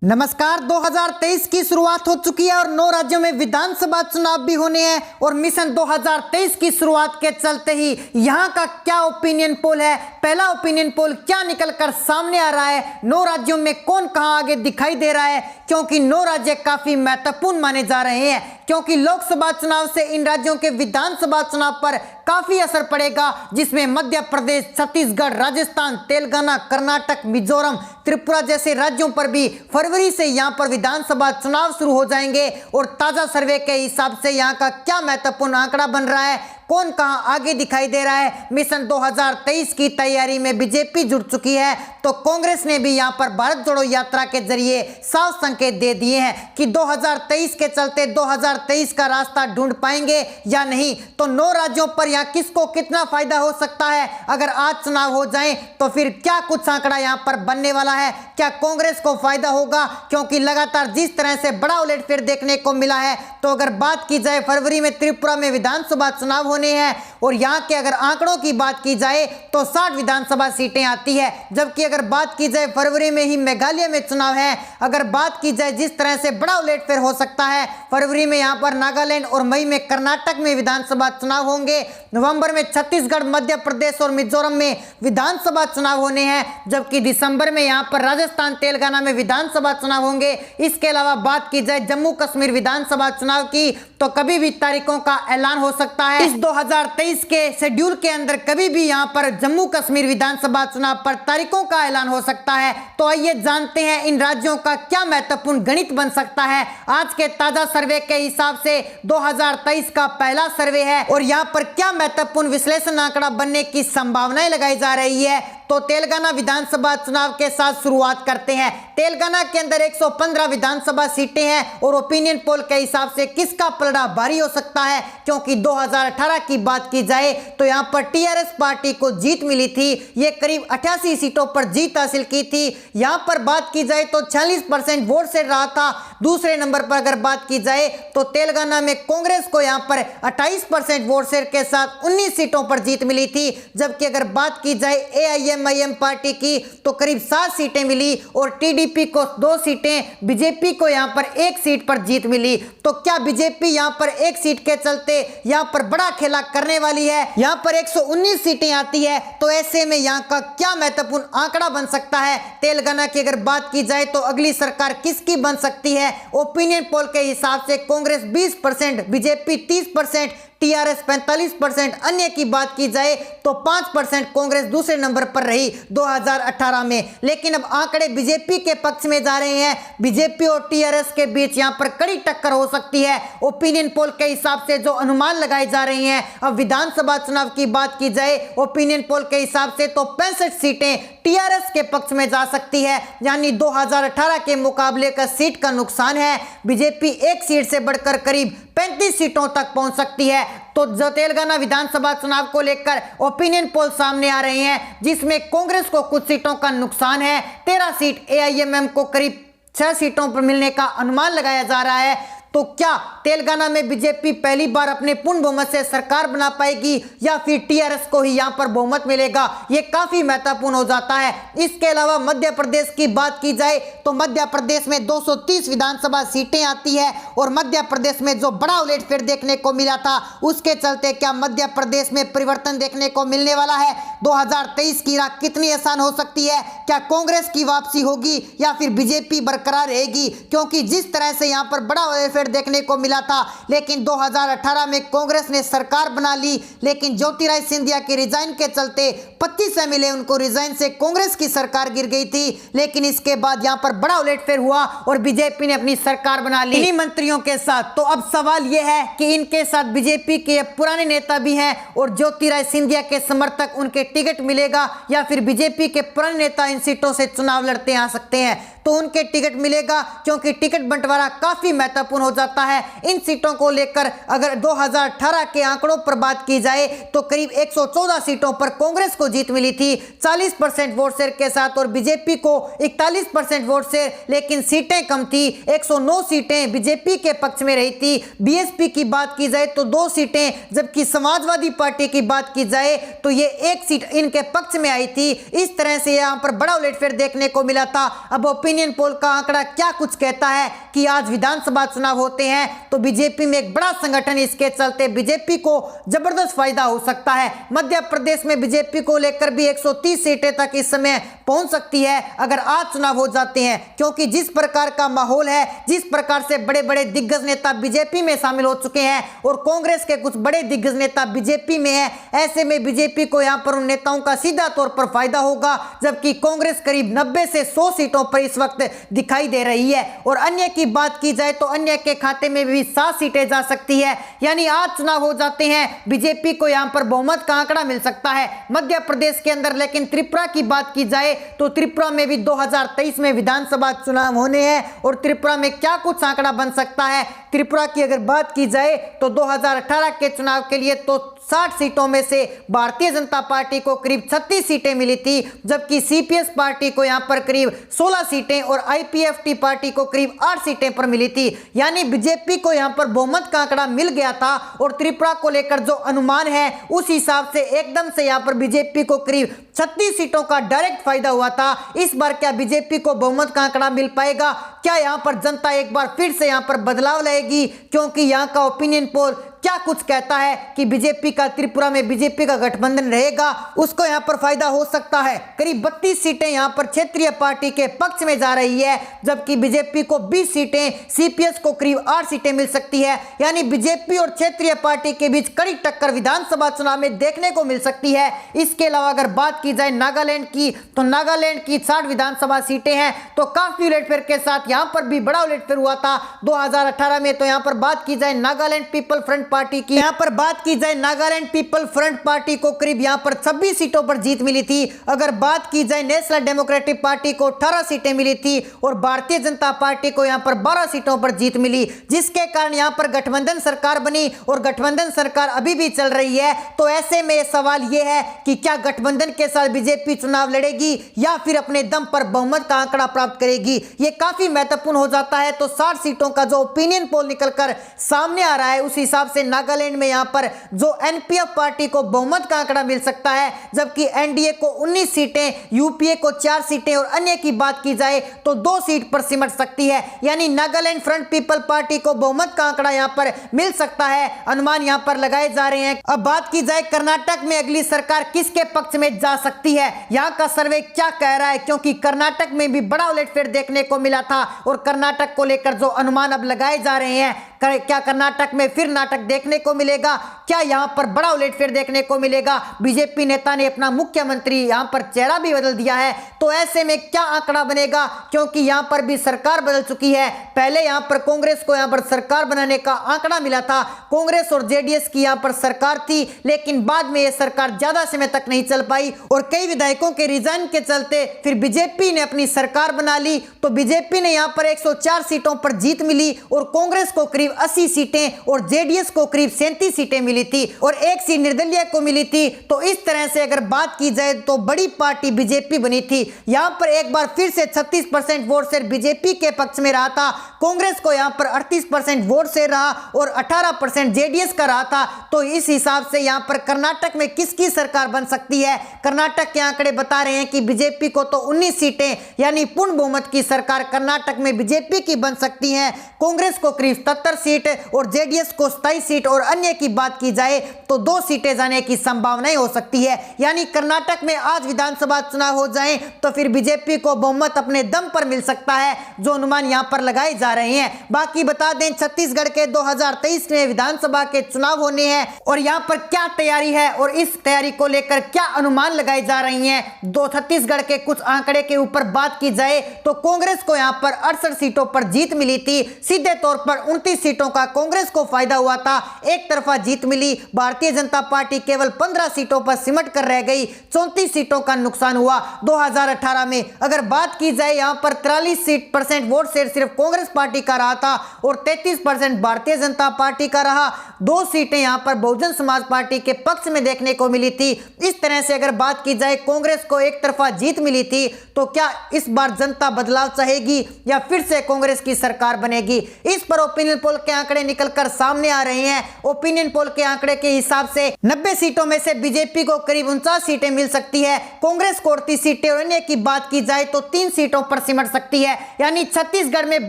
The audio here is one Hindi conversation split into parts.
नमस्कार। 2023 की शुरुआत हो चुकी है और 9 राज्यों में विधानसभा चुनाव भी होने हैं और मिशन 2023 की शुरुआत के चलते ही यहां का क्या ओपिनियन पोल है, पहला ओपिनियन पोल क्या निकलकर सामने आ रहा है, 9 राज्यों में कौन कहां आगे दिखाई दे रहा है, क्योंकि 9 राज्य काफी महत्वपूर्ण माने जा रहे हैं, क्योंकि लोकसभा चुनाव से इन राज्यों के विधानसभा चुनाव पर काफी असर पड़ेगा, जिसमें मध्य प्रदेश, छत्तीसगढ़, राजस्थान, तेलंगाना, कर्नाटक, मिजोरम, त्रिपुरा जैसे राज्यों पर भी फरवरी से यहां पर विधानसभा चुनाव शुरू हो जाएंगे। और ताजा सर्वे के हिसाब से यहां का क्या महत्वपूर्ण आंकड़ा बन रहा है, कौन कहां आगे दिखाई दे रहा है। मिशन 2023 की तैयारी में बीजेपी जुट चुकी है, तो कांग्रेस ने भी यहां पर भारत जोड़ो यात्रा के जरिए साफ संकेत दे दिए हैं कि 2023 के चलते 2023 का रास्ता ढूंढ पाएंगे या नहीं। तो 9 राज्यों पर यहां किसको कितना फायदा हो सकता है अगर आज चुनाव हो जाए, तो फिर क्या कुछ आंकड़ा यहां पर बनने वाला है। क्या कांग्रेस को फायदा होगा, क्योंकि लगातार जिस तरह से बड़ा उलटफेर देखने को मिला है। तो अगर बात की जाए, फरवरी में त्रिपुरा में विधानसभा चुनाव होने हैं और यहां के अगर आंकड़ों की बात की जाए तो 60 विधानसभा सीटें आती है, जबकि अगर बात की जाए फरवरी में ही मेघालय में चुनाव है। अगर बात की जाए जिस तरह से बड़ा उलटफेर हो सकता है, फरवरी में यहां पर नागालैंड और मई में कर्नाटक में विधानसभा चुनाव होंगे, नवंबर में छत्तीसगढ़, मध्य प्रदेश और मिजोरम में विधानसभा चुनाव होने हैं, जबकि दिसंबर में यहां पर राजस्थान, तेलंगाना में विधानसभा चुनाव होंगे। इसके अलावा बात की जाए जम्मू कश्मीर विधानसभा चुनाव की, तो कभी भी तारीखों का ऐलान हो सकता है। इस 2023 के शेड्यूल के अंदर कभी भी यहां पर जम्मू कश्मीर विधानसभा चुनाव पर तारीखों का ऐलान हो सकता है। तो आइए जानते हैं इन राज्यों का क्या महत्वपूर्ण गणित बन सकता है। आज के ताजा सर्वे के हिसाब से 2023 का पहला सर्वे है और यहां पर क्या महत्वपूर्ण विश्लेषण आंकड़ा बनने की संभावनाएं लगाई जा रही है। तो तेलंगाना विधानसभा चुनाव के साथ शुरुआत करते हैं। तेलंगाना के अंदर 115 विधानसभा सीटें हैं और ओपिनियन पोल के हिसाब से किसका पलड़ा भारी हो सकता है, क्योंकि 2018 की बात की जाए तो यहां पर टीआरएस पार्टी को जीत मिली थी, ये करीब 88 सीटों पर जीत हासिल की थी। यहां पर बात की जाए तो 46% वोट से रहा था। दूसरे नंबर पर अगर बात की जाए तो तेलंगाना में कांग्रेस को यहां पर 28% वोट शेयर के साथ 19 सीटों पर जीत मिली थी, जबकि अगर बात की जाए एआईएमआईएम पार्टी की तो करीब 7 सीटें मिली और टीडीपी को 2 सीटें, बीजेपी को यहां पर 1 सीट पर जीत मिली। तो क्या बीजेपी यहां पर 1 सीट के चलते यहां पर बड़ा खेला करने वाली है? यहां पर 119 सीटें आती है, तो ऐसे में यहां का क्या महत्वपूर्ण आंकड़ा बन सकता है। तेलंगाना की अगर बात की जाए तो अगली सरकार किसकी बन सकती है। ओपिनियन पोल के हिसाब से कांग्रेस 20%, बीजेपी 30%, टीआरएस 45%, अन्य की बात की जाए तो 5% कांग्रेस दूसरे नंबर पर रही 2018 में। लेकिन अब आंकड़े बीजेपी के पक्ष में जा रहे हैं। बीजेपी और टीआरएस के बीच यहां पर कड़ी टक्कर हो सकती है। ओपिनियन पोल के हिसाब से जो अनुमान लगाए जा रहे हैं, अब विधानसभा चुनाव की बात की जाए ओपिनियन पोल के हिसाब से तो 65 सीटें टीआरएस के पक्ष में जा सकती है, यानी 2018 के मुकाबले का सीट का नुकसान है। बीजेपी 1 सीट से बढ़कर करीब 35 सीटों तक पहुंच सकती है। तो जो तेलंगाना विधानसभा चुनाव को लेकर ओपिनियन पोल सामने आ रहे हैं, जिसमें कांग्रेस को कुछ सीटों का नुकसान है, 13 सीट, एआईएमएम को करीब 6 सीटों पर मिलने का अनुमान लगाया जा रहा है। तो क्या तेलंगाना में बीजेपी पहली बार अपने पूर्ण बहुमत से सरकार बना पाएगी या फिर टीआरएस को ही यहां पर बहुमत मिलेगा, ये काफी महत्वपूर्ण हो जाता है। इसके अलावा मध्य प्रदेश की बात की जाए तो मध्य प्रदेश में 230 विधानसभा सीटें आती है और मध्य प्रदेश में जो बड़ा उलटफेर देखने को मिला था, उसके चलते क्या मध्य प्रदेश में परिवर्तन देखने को मिलने वाला है। 2023 की राह कितनी आसान हो सकती है, क्या कांग्रेस की वापसी होगी या फिर बीजेपी बरकरार रहेगी, क्योंकि जिस तरह से यहां पर बड़ा उलटफेर देखने को मिला था। लेकिन 2018 में कांग्रेस ने सरकार बना ली, लेकिन ज्योतिरादित्य सिंधिया के रिजाइन के चलते 25 एमएलए उनको रिजाइन से कांग्रेस की सरकार गिर गई थी। लेकिन इसके बाद यहां पर बड़ा उलटफेर हुआ और बीजेपी ने अपनी सरकार बना ली इन्हीं मंत्रियों के साथ। तो अब सवाल यह है कि इनके साथ बीजेपी के पुराने नेता भी हैं और ज्योतिरादित्य सिंधिया के समर्थक, उनके टिकट मिलेगा या फिर बीजेपी के पुराने नेता इन सीटों से चुनाव लड़ते आ सकते हैं। तो उनके टिकट मिलेगा, क्योंकि टिकट बंटवारा काफी महत्वपूर्ण हो जाता है इन सीटों को लेकर। अगर 2018 के आंकड़ों पर बात की जाए तो करीब 114 सीटों पर कांग्रेस को जीत मिली थी 40% वोट शेयर के साथ और बीजेपी को 41% वोट शेयर, लेकिन सीटें कम थी। 109 सीटें बीजेपी के पक्ष में रही थी। बीएसपी की बात की जाए तो 2 सीटें, जबकि समाजवादी पार्टी की बात की जाए तो ये 1 सीट इनके पक्ष में आई थी। इस तरह से यहाँ पर बड़ा उलटफेर देखने को मिला था। अब ओपिनियन पोल का आंकड़ा क्या कुछ कहता है कि आज विधानसभा चुनाव होते हैं तो बीजेपी में एक बड़ा संगठन, इसके चलते बीजेपी को जबरदस्त फायदा हो सकता है। मध्य प्रदेश में बीजेपी को लेकर भी 130 सीटें तक इस समय पहुंच सकती है अगर आज चुनाव हो जाते हैं, क्योंकि जिस प्रकार का माहौल है, जिस प्रकार से बड़े बड़े दिग्गज नेता बीजेपी में शामिल हो चुके हैं और कांग्रेस के कुछ बड़े दिग्गज नेता बीजेपी में है, ऐसे में बीजेपी को यहां पर उन नेताओं का सीधा तौर पर फायदा होगा, जबकि कांग्रेस करीब 90 से 100 सीटों पर इस वक्त दिखाई दे रही है। और अन्य की बात की जाए तो अन्य के खाते में भी 7 सीटें जा सकती है, यानी आज चुनाव हो जाते हैं बीजेपी को यहां पर बहुमत का आंकड़ा मिल सकता है मध्य प्रदेश के अंदर। लेकिन त्रिपुरा की बात की जाए तो त्रिपुरा में भी 2023 में विधानसभा चुनाव होने हैं और त्रिपुरा में क्या कुछ आंकड़ा बन सकता है। त्रिपुरा की अगर बात की जाए तो 2018 के चुनाव के लिए तो 60 सीटों में से भारतीय जनता पार्टी को करीब 36 सीटें मिली थी, जबकि सीपीएस पार्टी को यहां पर करीब 16 सीटें और आईपीएफटी पार्टी को करीब 8 सीटें पर मिली थी। यानी बीजेपी को यहां पर बहुमत का आंकड़ा मिल गया था और त्रिपुरा को लेकर जो अनुमान है उस हिसाब से एकदम से यहां पर बीजेपी को करीब 36 सीटों का डायरेक्ट फायदा हुआ था। इस बार क्या बीजेपी को बहुमत का आंकड़ा मिल पाएगा? क्या यहां पर जनता एक बार फिर से यहां पर बदलाव लाएगी? क्योंकि यहां का ओपिनियन पोल क्या कुछ कहता है कि बीजेपी का त्रिपुरा में बीजेपी का गठबंधन रहेगा, उसको यहां पर फायदा हो सकता है। करीब 32 सीटें यहां पर क्षेत्रीय पार्टी के पक्ष में जा रही है, जबकि बीजेपी को 20 सीटें, सीपीएस को करीब 8 सीटें मिल सकती है। यानी बीजेपी और क्षेत्रीय पार्टी के बीच कड़ी टक्कर विधानसभा चुनाव में देखने को मिल सकती है। इसके अलावा अगर बात की जाए नागालैंड की तो नागालैंड की 60 विधानसभा सीटें हैं, तो काफी उलटफेर के साथ यहां पर भी बड़ा उलटफेर हुआ था 2018 में। तो यहां पर बात की जाए नागालैंड पीपल फ्रंट पार्टी की, यहां पर बात की जाए नागालैंड पीपल फ्रंट पार्टी को करीब यहां पर 26 सीटों पर जीत मिली थी। अगर बात की जाए नेशनल डेमोक्रेटिक पार्टी को 18 सीटें मिली थी और भारतीय जनता पार्टी को यहां पर 12 सीटों पर जीत मिली, जिसके कारण यहां पर गठबंधन सरकार बनी और गठबंधन सरकार अभी भी चल रही है। तो ऐसे में सवाल यह है कि क्या गठबंधन के साथ बीजेपी चुनाव लड़ेगी या फिर अपने दम पर बहुमत का आंकड़ा प्राप्त करेगी, यह काफी महत्वपूर्ण हो जाता है। तो 60 सीटों का जो ओपिनियन पोल निकलकर सामने आ रहा है उस हिसाब से नागालैंड में यहां पर जो एनपीएफ पार्टी को बहुमत का आंकड़ा मिल सकता है, जबकि एनडीए को 19 सीटें, यूपीए को 4 सीटें और अन्य की बात की जाए तो 2 सीट पर सिमट सकती है। यानी नागालैंड फ्रंट पीपल पार्टी को बहुमत का आंकड़ा यहां पर मिल सकता है, अनुमान यहां पर लगाए जा रहे हैं। अब बात की जाए कर्नाटक में अगली सरकार किसके पक्ष में जा सकती है, यहां का सर्वे क्या कह रहा है, क्योंकि कर्नाटक में भी बड़ा उलटफेर देखने को मिला था और कर्नाटक को लेकर जो अनुमान अब लगाए जा रहे हैं, क्या कर्नाटक में फिर नाटक देखने को मिलेगा, क्या यहां पर बड़ा उलटफेर देखने को मिलेगा? बीजेपी नेता ने अपना मुख्यमंत्री यहां पर चेहरा भी बदल दिया है, तो ऐसे में क्या आंकड़ा बनेगा? क्योंकि यहां पर भी सरकार बदल चुकी है। पहले यहां पर कांग्रेस को यहां पर सरकार बनाने का आंकड़ा मिला था, कांग्रेस और जेडीएस की यहां पर सरकार थी, लेकिन बाद में यह सरकार ज्यादा समय तक नहीं चल पाई और कई विधायकों के रिजाइन के चलते फिर बीजेपी ने अपनी सरकार बना ली। तो बीजेपी ने यहां पर 104 सीटों पर जीत मिली और कांग्रेस को करीब 80 सीटें और जेडीएस को करीब 37 सीटें मिली थी और 1 सीट निर्दलीय को मिली थी। तो इस तरह से अगर बात की जाए तो बड़ी पार्टी बीजेपी बनी थी। यहां पर एक बार फिर से 36% वोट शेयर बीजेपी के पक्ष में रहा था, कांग्रेस को यहां पर 38% वोट शेयर रहा और 18% जेडीएस का रहा था। तो इस हिसाब से यहां पर कर्नाटक में किसकी सरकार बन सकती है? कर्नाटक के आंकड़े बता रहे हैं कि बीजेपी को तो 19 सीटें यानी पूर्ण बहुमत की सरकार कर्नाटक में बीजेपी की बन सकती है, कांग्रेस को करीब 77 सीट और जेडीएस को 27 सीट और अन्य की बात की जाए तो 2 सीटें जाने की संभावनाएं हो सकती है। यानी कर्नाटक में आज विधानसभा चुनाव हो जाएं तो फिर बीजेपी को बहुमत अपने दम पर मिल सकता है, जो अनुमान यहां पर लगाए जा रहे हैं। बाकी बता दें छत्तीसगढ़ के 2023 में विधानसभा के चुनाव होने हैं और यहां पर क्या तैयारी है और इस तैयारी को लेकर क्या अनुमान लगाई जा रही हैं। छत्तीसगढ़ के कुछ आंकड़े के ऊपर बात की जाए तो कांग्रेस को यहां पर 68 सीटों पर जीत मिली थी, सीधे तौर पर 29 सीटों का कांग्रेस को फायदा हुआ था, एक तरफा जीत मिली। भारतीय जनता पार्टी केवल 15 सीटों पर सिमट कर रह गई, 34 सीटों का नुकसान हुआ 2018 में। अगर बात की जाए यहां पर 43% वोट शेयर सिर्फ कांग्रेस पार्टी का रहा था और 33% भारतीय जनता पार्टी का रहा। 2 सीटें यहां पर बहुजन समाज पार्टी के पक्ष में देखने को मिली थी। इस तरह से अगर बात की जाए कांग्रेस को एक तरफा जीत मिली थी, तो क्या इस बार जनता बदलाव चाहेगी या फिर से कांग्रेस की सरकार बनेगी? इस पर ओपिनियन पोल के आंकड़े निकलकर सामने आ रहे हैं। ओपिनियन पोल के आंकड़े के हिसाब से 90 सीटों में से बीजेपी को करीब 49 सीटें मिल सकती है, कांग्रेस को 38 सीटें और अन्य की बात की जाए तो 3 सीटों पर सिमट सकती है। यानी छत्तीसगढ़ में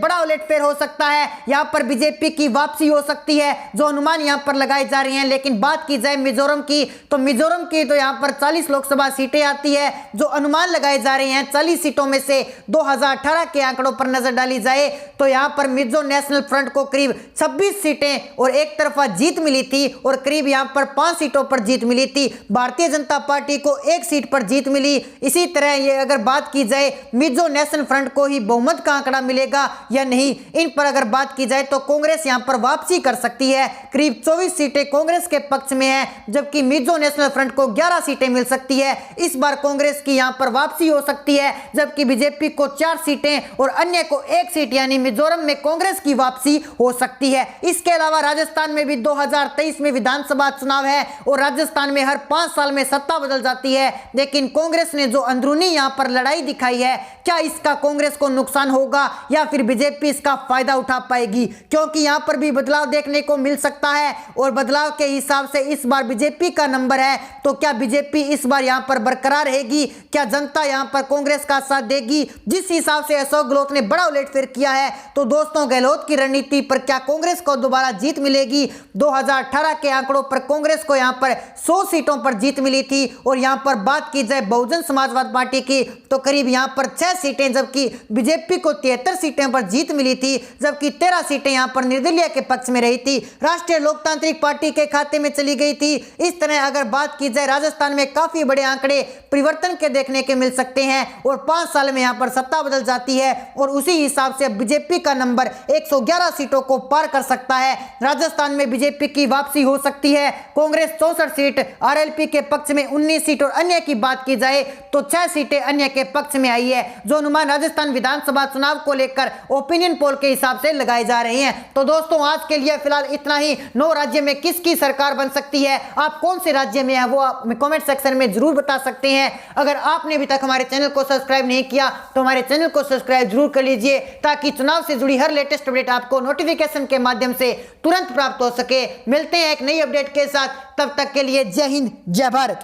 बड़ा उलटफेर हो सकता है, यहां पर बीजेपी की वापसी हो सकती है जो अनुमान यहां पर लगाए जा रहे हैं। लेकिन बात की जाए मिजोरम की तो यहां पर 40 लोकसभा सीटें आती है जो अनुमान लगाए जा रहे हैं। 40 सीटों में से 2018 के आंकड़ों पर नजर डाली जाए तो यहां पर मिजो नेशनल फ्रंट को करीब 26 सीटें और एक तरफा जीत मिली थी और करीब यहां पर 5 सीटों पर जीत मिली थी। भारतीय जनता पार्टी को 1 सीट पर जीत मिली। इसी तरह ये अगर बात की जाए मिजो नेशनल फ्रंट को ही बहुमत का आंकड़ा मिलेगा या नहीं, इन पर अगर बात की जाए तो कांग्रेस यहां पर वापसी कर सकती है। करीब 24 सीटें कांग्रेस के पक्ष में है जबकि मिजो नेशनल फ्रंट को 11 सीटें मिल सकती है। इस बार कांग्रेस की यहां पर वापसी हो सकती है जबकि बीजेपी को 4 सीटें और अन्य को 1 सीट यानी मिजोरम में कांग्रेस की वापसी हो सकती है। इसके अलावा राजस्थान में भी 2023 में विधानसभा चुनाव है और राजस्थान में हर 5 साल में सत्ता बदल जाती है, लेकिन कांग्रेस ने जो अंदरूनी यहां पर लड़ाई दिखाई है, क्या इसका कांग्रेस को नुकसान होगा या फिर बीजेपी इसका फायदा उठा पाएगी? क्योंकि यहां पर भी बदलाव देखने को मिल सकता है और बदलाव के हिसाब से इस बार बीजेपी का नंबर है, तो क्या बीजेपी इस बार यहां पर बरकरार रहेगी? क्या जनता यहां पर कांग्रेस का साथ देगी? जिस हिसाब से अशोक गहलोत ने बड़ा उलटफेर किया है तो दोस्तों गहलोत की रणनीति पर क्या कांग्रेस को दोबारा जीत मिलेगी? 2018 के आंकड़ों पर कांग्रेस को यहां पर 100 सीटों पर जीत मिली थी और यहां पर बात की जाए बहुजन समाजवाद पार्टी की तो करीब यहां पर 6 सीटें, जबकि बीजेपी को 73 सीटें पर जीत मिली थी, जबकि 13 सीटें यहां पर निर्दलीय के पक्ष में रही थी, राष्ट्रीय लोकतांत्रिक पार्टी के खाते में चली गई थी। इस तरह अगर बात की जाए राजस्थान में काफी बड़े आंकड़े परिवर्तन के देखने के मिल सकते हैं और 5 साल में यहां पर सत्ता बदल जाती है और उसी हिसाब से बीजेपी का नंबर 111 सीटों को पार कर सकता है। राजस्थान में बीजेपी की वापसी हो सकती है। कांग्रेस 64 सीट, आरएलपी के पक्ष में 19 सीट और अन्य की बात की जाए तो 6 सीटें अन्य के पक्ष में आई है, जो अनुमान राजस्थान विधानसभा चुनाव को लेकर ओपिनियन पोल के हिसाब से लगाए जा रहे हैं। तो दोस्तों आज के लिए फिलहाल इतना ही। 9 राज्य में किसकी सरकार बन सकती है, आप कौन से राज्य में है वो आप कमेंट सेक्शन में जरूर बता सकते हैं। अगर आपने अभी तक हमारे चैनल को सब्सक्राइब नहीं किया तो हमारे चैनल को सब्सक्राइब जरूर कर लीजिए ताकि चुनाव से जुड़ी हर लेटेस्ट अपडेट आपको नोटिफिकेशन के माध्यम से तुरंत प्राप्त हो सके। मिलते हैं एक नई अपडेट के साथ, तब तक के लिए जय हिंद जय भारत।